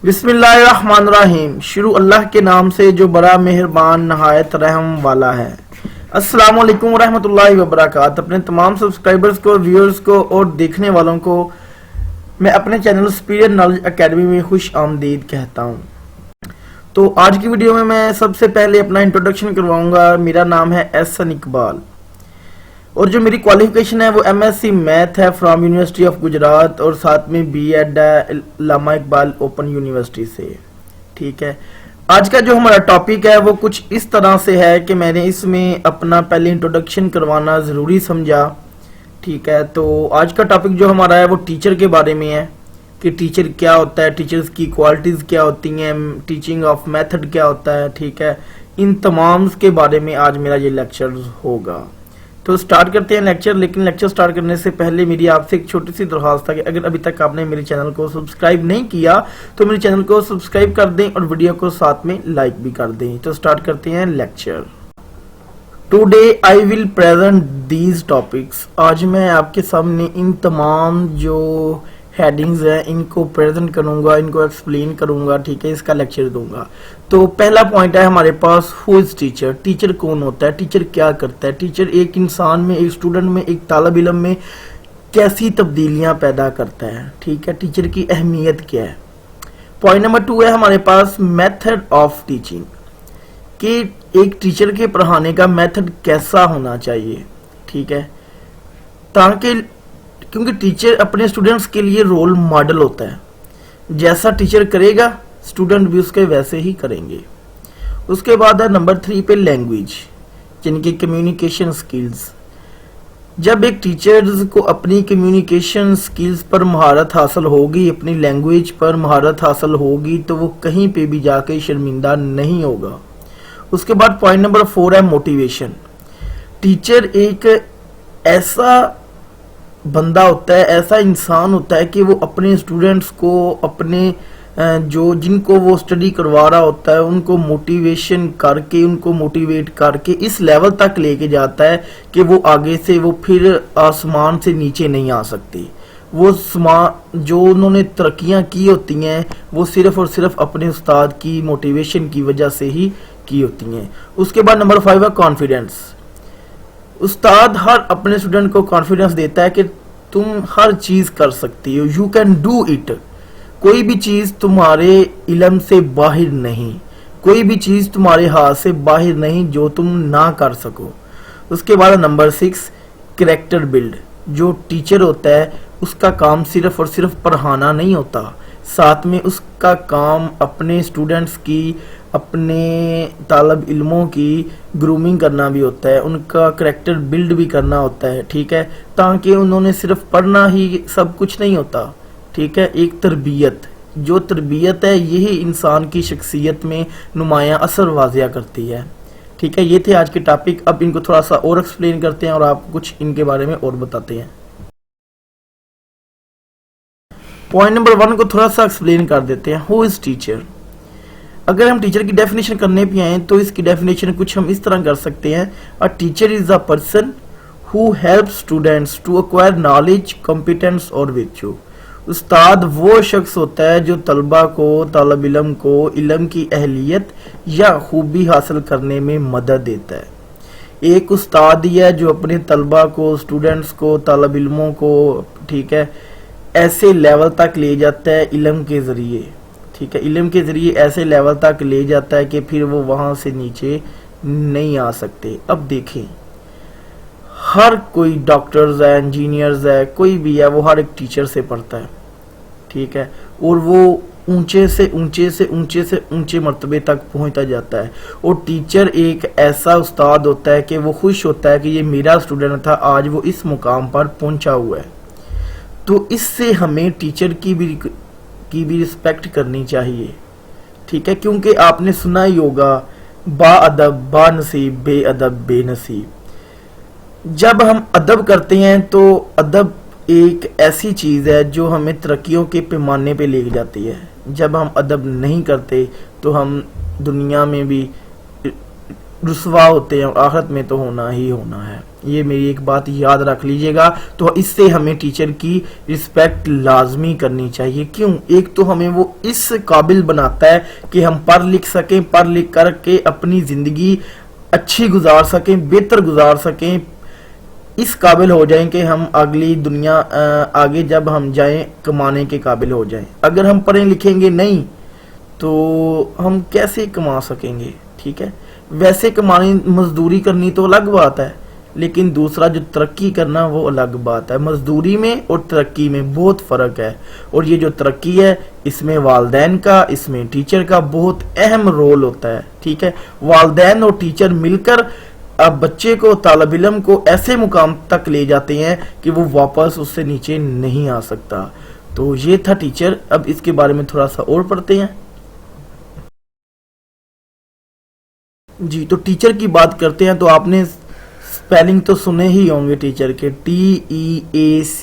بسم اللہ الرحمن الرحیم۔ شروع اللہ کے نام سے جو بڑا مہربان نہایت رحم والا ہے۔ السلام علیکم ورحمۃ اللہ وبرکاتہ۔ اپنے تمام سبسکرائبرز کو، ویورز کو اور دیکھنے والوں کو میں اپنے چینل سپیریئر نالج اکیڈمی میں خوش آمدید کہتا ہوں۔ تو آج کی ویڈیو میں سب سے پہلے اپنا انٹروڈکشن کرواؤں گا۔ میرا نام ہے احسن اقبال اور جو میری کوالیفیکیشن ہے وہ ایم ایس سی میتھ ہے فرام یونیورسٹی آف گجرات، اور ساتھ میں بی ایڈ ہے علامہ اقبال اوپن یونیورسٹی سے۔ ٹھیک ہے، آج کا جو ہمارا ٹاپک ہے وہ کچھ اس طرح سے ہے کہ میں نے اس میں اپنا پہلے انٹروڈکشن کروانا ضروری سمجھا۔ ٹھیک ہے، تو آج کا ٹاپک جو ہمارا ہے وہ ٹیچر کے بارے میں ہے کہ ٹیچر کیا ہوتا ہے، ٹیچرز کی کوالٹیز کیا ہوتی ہیں، ٹیچنگ آف میتھڈ کیا ہوتا ہے۔ ٹھیک ہے، ان تمام کے بارے میں آج میرا یہ لیکچر ہوگا۔ تو سٹارٹ کرتے ہیں لیکچر، لیکن لیکچر سٹارٹ کرنے سے پہلے میری آپ سے ایک چھوٹی سی درخواست ہے کہ اگر ابھی تک آپ نے میرے چینل کو سبسکرائب نہیں کیا تو میرے چینل کو سبسکرائب کر دیں اور ویڈیو کو ساتھ میں لائک بھی کر دیں۔ تو سٹارٹ کرتے ہیں lecture. Today I will present these topics. آج میں آپ کے سامنے ان تمام جو ہیڈنگز ہیں ان کو پریزنٹ کروں گا، ان کو ایکسپلین کروں گا۔ ٹھیک ہے، اس کا لیکچر دوں گا۔ تو پہلا پوائنٹ ہے ہمارے پاس، ہو از ٹیچر۔ ٹیچر کون ہوتا ہے، ٹیچر کیا کرتا ہے، ٹیچر ایک انسان میں، ایک اسٹوڈنٹ میں، ایک طالب علم میں کیسی تبدیلیاں پیدا کرتا ہے۔ ٹھیک ہے، ٹیچر کی اہمیت کیا ہے۔ پوائنٹ نمبر 2 ہے ہمارے پاس میتھڈ آف ٹیچنگ، کہ ایک ٹیچر کے پڑھانے کا میتھڈ کیسا ہونا چاہیے۔ ٹھیک ہے، تاکہ کیونکہ ٹیچر اپنے اسٹوڈنٹس کے لیے رول ماڈل ہوتا ہے، جیسا ٹیچر کرے گا اسٹوڈنٹ بھی اس کے ویسے ہی کریں گے۔ اس کے بعد ہے نمبر 3 پہ لینگویج، یعنی کہ کمیونیکیشن سکلز۔ جب ایک ٹیچرز کو اپنی کمیونیکیشن سکلز پر مہارت حاصل ہوگی، اپنی لینگویج پر مہارت حاصل ہوگی، تو وہ کہیں پہ بھی جا کے شرمندہ نہیں ہوگا۔ اس کے بعد پوائنٹ نمبر 4 ہے موٹیویشن۔ ٹیچر ایک ایسا بندہ ہوتا ہے، ایسا انسان ہوتا ہے کہ وہ اپنے اسٹوڈنٹس کو، اپنے جن کو وہ اسٹڈی کروا رہا ہوتا ہے ان کو موٹیویشن کر کے، ان کو موٹیویٹ کر کے اس لیول تک لے کے جاتا ہے کہ وہ آگے سے وہ پھر آسمان سے نیچے نہیں آ سکتے۔ وہ جو انہوں نے ترقیاں کی ہوتی ہیں وہ صرف اور صرف اپنے استاد کی موٹیویشن کی وجہ سے ہی کی ہوتی ہیں۔ اس کے بعد نمبر 5 ہے کانفیڈنس۔ استاد ہر اپنے اسٹوڈنٹ کو کانفیڈنس دیتا ہے کہ تم ہر چیز کر سکتی ہو، یو کین ڈو اٹ۔ کوئی بھی چیز تمہارے علم سے باہر نہیں، کوئی بھی چیز تمہارے ہاتھ سے باہر نہیں جو تم نہ کر سکو۔ اس کے بعد نمبر 6 کریکٹر بلڈ۔ جو ٹیچر ہوتا ہے اس کا کام صرف اور صرف پڑھانا نہیں ہوتا، ساتھ میں اس کا کام اپنے اسٹوڈنٹس کی، اپنے طالب علموں کی گرومنگ کرنا بھی ہوتا ہے، ان کا کریکٹر بلڈ بھی کرنا ہوتا ہے۔ ٹھیک ہے، تاکہ انہوں نے صرف پڑھنا ہی سب کچھ نہیں ہوتا۔ ٹھیک ہے، ایک تربیت، جو تربیت ہے یہی انسان کی شخصیت میں نمایاں اثر واضح کرتی ہے۔ ٹھیک ہے، یہ تھے آج کے ٹاپک۔ اب ان کو تھوڑا سا اور ایکسپلین کرتے ہیں اور آپ کچھ ان کے بارے میں اور بتاتے ہیں۔ پوائنٹ نمبر 1 کو تھوڑا سا ایکسپلین کر دیتے ہیں، ہو از ٹیچر۔ اگر ہم ٹیچر کی ڈیفینیشن کرنے پہ آئیں تو اس کی ڈیفینیشن کچھ ہم اس طرح کر سکتے ہیں، a teacher is a person who help students to acquire knowledge, competence اور ویچو۔ استاد وہ شخص ہوتا ہے جو طلبہ کو، طالب علم کو علم کی اہلیت یا خوبی حاصل کرنے میں مدد دیتا ہے۔ ایک استاد ہی ہے جو اپنے طلبہ کو، اسٹوڈنٹس کو، طالب علموں کو، ٹھیک ہے، ایسے لیول تک لے جاتا ہے علم کے ذریعے۔ ٹھیک ہے، علم کے ذریعے ایسے لیول تک لے جاتا ہے کہ پھر وہ وہاں سے نیچے نہیں آ سکتے۔ اب دیکھیں، ہر کوئی ڈاکٹرز ہے، انجینئرز ہے، کوئی بھی ہے، وہ ہر ایک ٹیچر سے پڑھتا ہے۔ ٹھیک ہے، اور وہ اونچے سے اونچے سے اونچے سے اونچے مرتبے تک پہنچتا جاتا ہے، اور ٹیچر ایک ایسا استاد ہوتا ہے کہ وہ خوش ہوتا ہے کہ یہ میرا اسٹوڈنٹ تھا، آج وہ اس مقام پر پہنچا ہوا ہے۔ تو اس سے ہمیں ٹیچر کی بھی رسپیکٹ کرنی چاہیے۔ ٹھیک ہے، کیونکہ آپ نے سنا ہی ہوگا، با ادب با نصیب، بے ادب بے نصیب۔ جب ہم ادب کرتے ہیں تو ادب ایک ایسی چیز ہے جو ہمیں ترقیوں کے پیمانے پہ لے جاتی ہے۔ جب ہم ادب نہیں کرتے تو ہم دنیا میں بھی رسوا ہوتے ہیں اور آخرت میں تو ہونا ہی ہونا ہے۔ یہ میری ایک بات یاد رکھ لیجئے گا. تو اس سے ہمیں ٹیچر کی رسپیکٹ لازمی کرنی چاہیے. کیوں؟ ایک تو ہمیں وہ اس قابل بناتا ہے کہ ہم پڑھ لکھ سکیں, پڑھ لکھ کر کے اپنی زندگی اچھی گزار سکیں, بہتر گزار سکیں, اس قابل ہو جائیں کہ ہم اگلی دنیا آگے جب ہم جائیں کمانے کے قابل ہو جائیں. اگر ہم پڑھیں لکھیں گے نہیں تو ہم کیسے کما سکیں گے؟ ٹھیک ہے, ویسے کمانی مزدوری کرنی تو الگ بات ہے, لیکن دوسرا جو ترقی کرنا وہ الگ بات ہے. مزدوری میں اور ترقی میں بہت فرق ہے, اور یہ جو ترقی ہے اس میں والدین کا, اس میں ٹیچر کا بہت اہم رول ہوتا ہے. ٹھیک ہے, والدین اور ٹیچر مل کر اب بچے کو, طالب علم کو ایسے مقام تک لے جاتے ہیں کہ وہ واپس اس سے نیچے نہیں آ سکتا. تو یہ تھا ٹیچر. اب اس کے بارے میں تھوڑا سا اور پڑھتے ہیں. جی, تو ٹیچر کی بات کرتے ہیں. تو آپ نے سپیلنگ تو سنے ہی ہوں گے ٹیچر کے, TEACHER.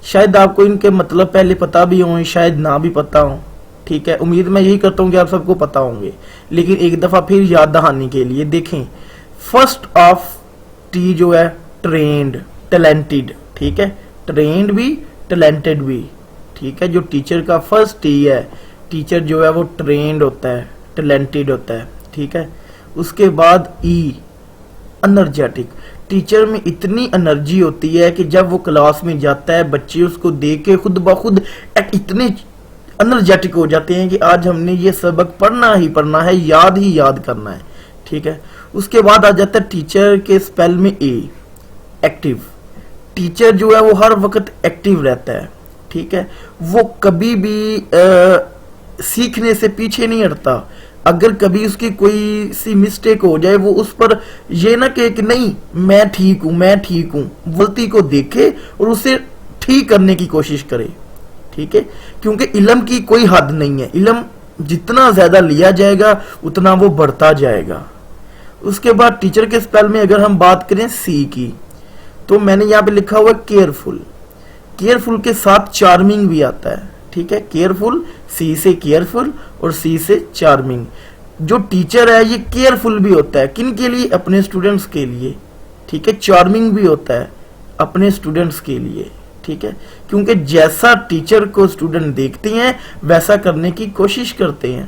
شاید آپ کو ان کے مطلب پہلے پتا بھی ہوں, شاید نہ بھی پتا ہوں. ٹھیک ہے, امید میں یہی کرتا ہوں کہ آپ سب کو پتا ہوں گے, لیکن ایک دفعہ پھر یاد دہانی کے لیے دیکھیں. فرسٹ آف ٹی جو ہے ٹرینڈ, ٹیلنٹڈ. ٹھیک ہے, ٹرینڈ بھی ٹیلنٹڈ بھی. ٹھیک ہے, جو ٹیچر کا فرسٹ ٹی ہے, ٹیچر جو ہے وہ ٹرینڈ ہوتا ہے, ٹیلنٹڈ ہوتا ہے. ٹھیک ہے, اس کے بعد ای, انرجیٹک. ٹیچر میں اتنی انرجی ہوتی ہے کہ جب وہ کلاس میں جاتا ہے بچے اس کو دیکھ کے خود بخود اتنے انرجیٹک ہو جاتے ہیں کہ آج ہم نے یہ سبق پڑھنا ہی پڑھنا ہے, یاد ہی یاد کرنا ہے. ٹھیک ہے, اس کے بعد آ جاتا ہے ٹیچر کے سپیل میں اے, ایکٹیو. ٹیچر جو ہے وہ ہر وقت ایکٹیو رہتا ہے. ٹھیک ہے, وہ کبھی بھی سیکھنے سے پیچھے نہیں ہٹتا. اگر کبھی اس کی کوئی سی مسٹیک ہو جائے وہ اس پر یہ نہ کہ نہیں میں ٹھیک ہوں, میں ٹھیک ہوں, غلطی کو دیکھے اور اسے ٹھیک کرنے کی کوشش کرے. ٹھیک ہے, کیونکہ علم کی کوئی حد نہیں ہے, علم جتنا زیادہ لیا جائے گا اتنا وہ بڑھتا جائے گا. اس کے بعد ٹیچر کے سپیل میں اگر ہم بات کریں سی کی, تو میں نے یہاں پہ لکھا ہوا کیئرفل. کیئرفل کے ساتھ چارمنگ بھی آتا ہے. ٹھیک ہے, کیئرفل, سی سے کیئرفل اور سی سے چارمنگ. جو ٹیچر ہے یہ کیئرفل بھی ہوتا ہے, کن کے لیے؟ اپنے سٹوڈنٹس کے لیے. ٹھیک ہے, چارمنگ بھی ہوتا ہے اپنے سٹوڈنٹس کے لیے. ٹھیک ہے, کیونکہ جیسا ٹیچر کو سٹوڈنٹ دیکھتے ہیں ویسا کرنے کی کوشش کرتے ہیں.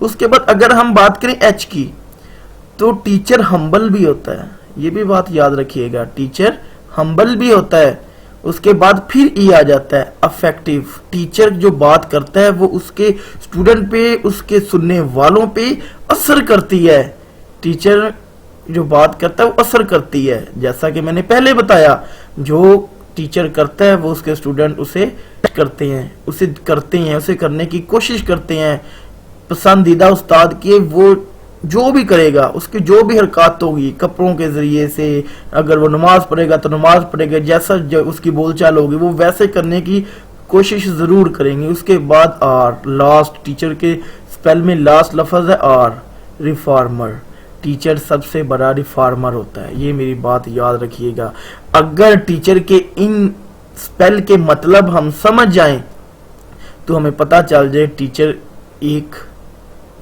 اس کے بعد اگر ہم بات کریں ایچ کی, تو ٹیچر ہمبل بھی ہوتا ہے. یہ بھی بات یاد رکھیے گا, ٹیچر ہمبل بھی ہوتا ہے. اس کے بعد پھر ای آ جاتا ہے افیکٹو. ٹیچر جو بات کرتا ہے وہ اس کے سٹوڈنٹ پہ, اس کے سننے والوں پہ اثر کرتی ہے. ٹیچر جو بات کرتا ہے وہ اثر کرتی ہے. جیسا کہ میں نے پہلے بتایا, جو ٹیچر کرتا ہے وہ اس کے سٹوڈنٹ اسے کرتے ہیں, اسے کرنے کی کوشش کرتے ہیں. پسندیدہ استاد کے وہ جو بھی کرے گا, اس کی جو بھی حرکات ہوگی کپڑوں کے ذریعے سے, اگر وہ نماز پڑھے گا تو نماز پڑھے گا, جیسا اس کی بول چال ہوگی وہ ویسے کرنے کی کوشش ضرور کریں گے. اس کے بعد آر, لاسٹ. ٹیچر کے سپیل میں لاسٹ لفظ ہے آر, ریفارمر. ٹیچر سب سے بڑا ریفارمر ہوتا ہے. یہ میری بات یاد رکھیے گا. اگر ٹیچر کے ان سپیل کے مطلب ہم سمجھ جائیں تو ہمیں پتہ چل جائے ٹیچر ایک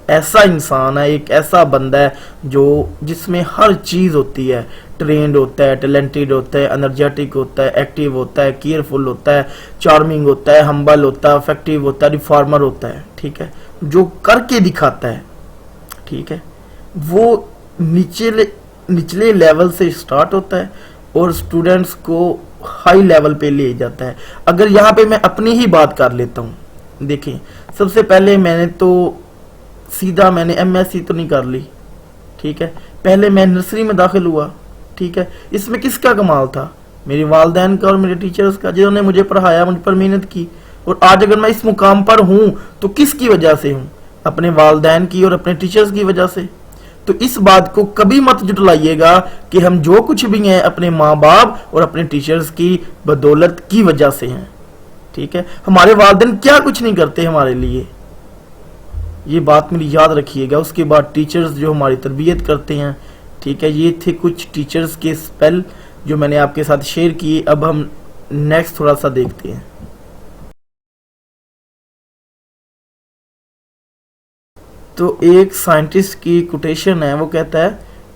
ایسا انسان ہے, ایک ایسا بندہ ہے جو جس میں ہر چیز ہوتی ہے. ٹرینڈ ہوتا ہے, ٹیلنٹڈ ہوتا ہے, انرجیٹک ہوتا ہے, ایکٹیو ہوتا ہے, کیئرفل ہوتا ہے, چارمنگ ہوتا ہے, ہمبل ہوتا ہے, افیکٹو ہوتا ہے, ریفارمر ہوتا ہے. ٹھیک ہے, جو کر کے دکھاتا ہے. ٹھیک ہے, وہ نچلے لیول سے سٹارٹ ہوتا ہے اور سٹوڈنٹس کو ہائی لیول پہ لے جاتا ہے. اگر یہاں پہ میں اپنی ہی بات کر لیتا ہوں, دیکھیں سب سے پہلے میں نے تو سیدھا میں نے ایم ایس سی تو نہیں کر لی. ٹھیک ہے, پہلے میں نرسری میں داخل ہوا. ٹھیک ہے, اس میں کس کا کمال تھا؟ میری والدین کا اور میرے ٹیچرز کا, جنہوں نے مجھے پڑھایا, مجھ پر محنت کی. اور آج اگر میں اس مقام پر ہوں تو کس کی وجہ سے ہوں؟ اپنے والدین کی اور اپنے ٹیچرز کی وجہ سے. تو اس بات کو کبھی مت جٹلائیے گا کہ ہم جو کچھ بھی ہیں اپنے ماں باپ اور اپنے ٹیچرز کی بدولت کی وجہ سے ہیں. ٹھیک ہے, ہمارے والدین کیا کچھ نہیں کرتے ہمارے لیے, یہ بات میری یاد رکھیے گا. اس کے بعد ٹیچرز جو ہماری تربیت کرتے ہیں. ٹھیک ہے, یہ تھے کچھ ٹیچرز کے سپیل جو میں نے آپ کے ساتھ شیئر کیے. اب ہم نیکسٹ تھوڑا سا دیکھتے ہیں. تو ایک سائنٹسٹ کی کوٹیشن ہے, وہ کہتا ہے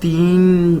3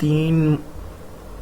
3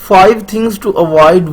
5 things to avoid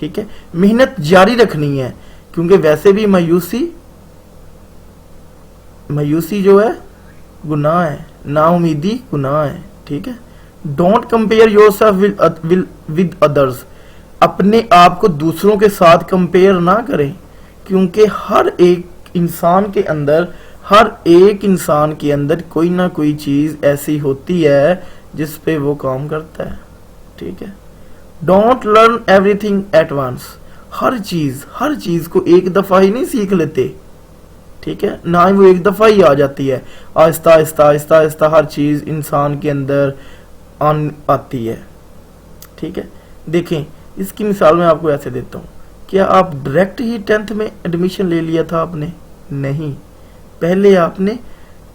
ٹھیک ہے، محنت جاری رکھنی ہے، کیونکہ ویسے بھی مایوسی جو ہے گناہ ہے، نا امیدی گناہ ہے، ٹھیک ہے۔ Don't compare your self with others, اپنے آپ کو دوسروں کے ساتھ کمپیئر نہ کریں، کیونکہ ہر ایک انسان کے اندر کوئی نہ کوئی چیز ایسی ہوتی ہے جس پہ وہ کام کرتا ہے، ٹھیک ہے۔ Don't learn everything at once, ہر چیز کو ایک دفعہ ہی نہیں سیکھ لیتے، ٹھیک ہے، نہ ہی وہ ایک دفعہ ہی آ جاتی ہے، آہستہ آہستہ ہر چیز انسان کے اندر آتی ہے، ٹھیک ہے۔ دیکھیں اس کی مثال میں آپ کو ایسے دیتا ہوں، کیا آپ ڈائریکٹ ہی 10th میں ایڈمیشن لے لیا تھا آپ نے؟ نہیں، پہلے آپ نے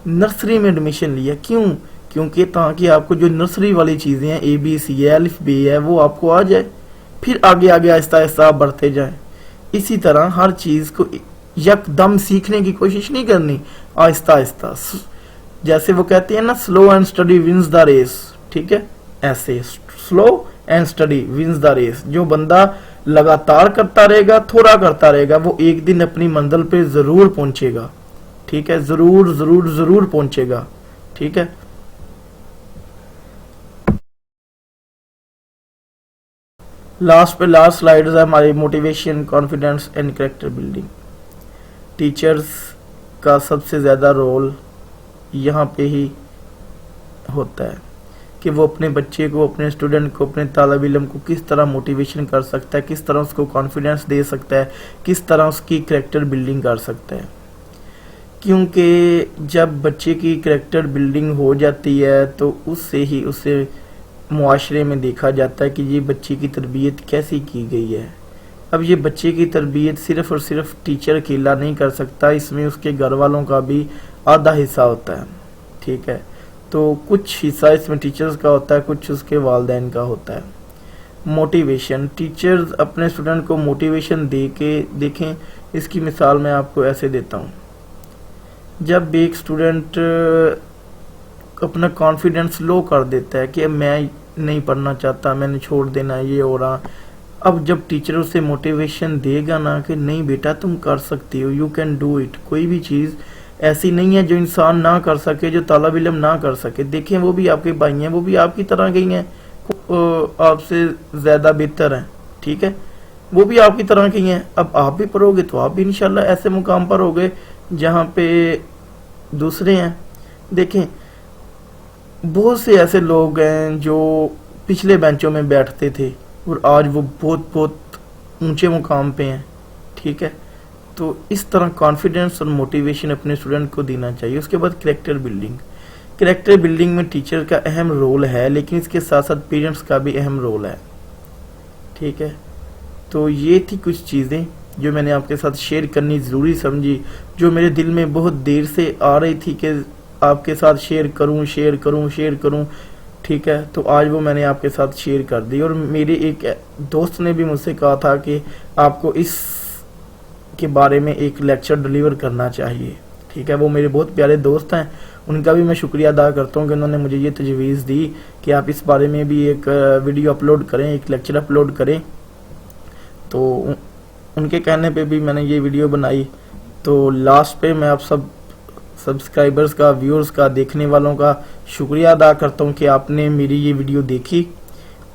نرسری میں ایڈمیشن لیا، کیونکہ تاکہ آپ کو جو نرسری والی چیزیں ہیں ABC ہے، الف ب ہے، وہ آپ کو آ جائے، پھر آگے آہستہ آہستہ بڑھتے جائیں۔ اسی طرح ہر چیز کو یکدم سیکھنے کی کوشش نہیں کرنی، آہستہ آہستہ، جیسے وہ کہتے ہیں نا slow and steady wins the race, ٹھیک ہے، ایسے slow and steady wins the race, جو بندہ لگاتار کرتا رہے گا، تھوڑا کرتا رہے گا، وہ ایک دن اپنی منزل پہ ضرور پہنچے گا، ٹھیک ہے، ضرور پہنچے گا، ٹھیک ہے۔ لاسٹ سلائیڈز ہے ہماری motivation, confidence and character building. Teachers کا سب سے زیادہ رول یہاں پہ ہی ہوتا ہے کہ وہ اپنے بچے کو، اپنے اسٹوڈنٹ کو، اپنے طالب علم کو کس طرح موٹیویشن کر سکتا ہے، کس طرح اس کو کانفیڈنس دے سکتا ہے، کس طرح اس کی کریکٹر بلڈنگ کر سکتا ہے۔ کیونکہ جب بچے کی کریکٹر بلڈنگ ہو جاتی ہے تو اس سے ہی اسے معاشرے میں دیکھا جاتا ہے کہ یہ بچے کی تربیت کیسی کی گئی ہے۔ اب یہ بچے کی تربیت صرف اور صرف ٹیچر اکیلا نہیں کر سکتا، اس میں اس کے گھر والوں کا بھی آدھا حصہ ہوتا ہے، ٹھیک ہے۔ تو کچھ حصہ اس میں ٹیچرز کا ہوتا ہے، کچھ اس کے والدین کا ہوتا ہے۔ موٹیویشن، ٹیچرز اپنے اسٹوڈنٹ کو موٹیویشن دے کے دیکھیں، اس کی مثال میں آپ کو ایسے دیتا ہوں۔ جب ایک اسٹوڈنٹ اپنا کانفیڈنس لو کر دیتا ہے کہ میں نہیں پڑھنا چاہتا، میں نے چھوڑ دینا، یہ ہو رہا، اب جب ٹیچر اسے موٹیویشن دے گا نا کہ نہیں بیٹا تم کر سکتی ہو، یو کین ڈو اٹ، کوئی بھی چیز ایسی نہیں ہے جو انسان نہ کر سکے، جو طالب علم نہ کر سکے، دیکھیں وہ بھی آپ کے بھائی ہیں، وہ بھی آپ کی طرح گئی ہیں، آپ سے زیادہ بہتر ہیں، ٹھیک ہے، وہ بھی آپ کی طرح کی ہیں، اب آپ بھی پڑھو گے تو آپ بھی انشاءاللہ ایسے مقام پر ہوگے جہاں پہ دوسرے ہیں۔ دیکھیں بہت سے ایسے لوگ ہیں جو پچھلے بینچوں میں بیٹھتے تھے اور آج وہ بہت اونچے مقام پہ ہیں، ٹھیک ہے۔ تو اس طرح کانفیڈنس اور موٹیویشن اپنے اسٹوڈنٹ کو دینا چاہیے۔ اس کے بعد کریکٹر بلڈنگ میں ٹیچر کا اہم رول ہے، لیکن اس کے ساتھ ساتھ پیرنٹس کا بھی اہم رول ہے، ٹھیک ہے۔ تو یہ تھی کچھ چیزیں جو میں نے آپ کے ساتھ شیئر کرنی ضروری سمجھی، جو میرے دل میں بہت دیر سے آ رہی تھی کہ آپ کے ساتھ شیئر کروں، ٹھیک ہے۔ تو آج وہ میں نے آپ کے ساتھ شیئر کر دی، اور میرے ایک دوست نے بھی مجھ سے کہا تھا کہ آپ کو اس کے بارے میں ایک لیکچر ڈیلیور کرنا چاہیے، ٹھیک ہے۔ وہ میرے بہت پیارے دوست ہیں، ان کا بھی میں شکریہ ادا کرتا ہوں کہ انہوں نے مجھے یہ تجویز دی کہ آپ اس بارے میں بھی ایک ویڈیو اپلوڈ کریں، ایک لیکچر اپلوڈ کریں۔ تو ان کے کہنے پہ بھی میں نے یہ ویڈیو بنائی۔ تو لاسٹ پہ میں آپ سب سبسکرائبرز کا، ویورز کا، دیکھنے والوں کا شکریہ ادا کرتا ہوں کہ آپ نے میری یہ ویڈیو دیکھی،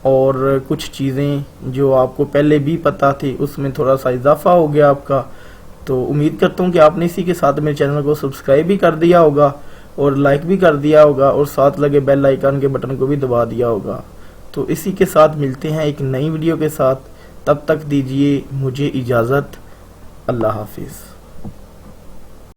اور کچھ چیزیں جو آپ کو پہلے بھی پتہ تھی اس میں تھوڑا سا اضافہ ہو گیا آپ کا۔ تو امید کرتا ہوں کہ آپ نے اسی کے ساتھ میرے چینل کو سبسکرائب بھی کر دیا ہوگا، اور لائک بھی کر دیا ہوگا، اور ساتھ لگے بیل آئیکن کے بٹن کو بھی دبا دیا ہوگا۔ تو اسی کے ساتھ ملتے ہیں ایک نئی ویڈیو کے ساتھ، تب تک دیجیے مجھے اجازت، اللہ حافظ۔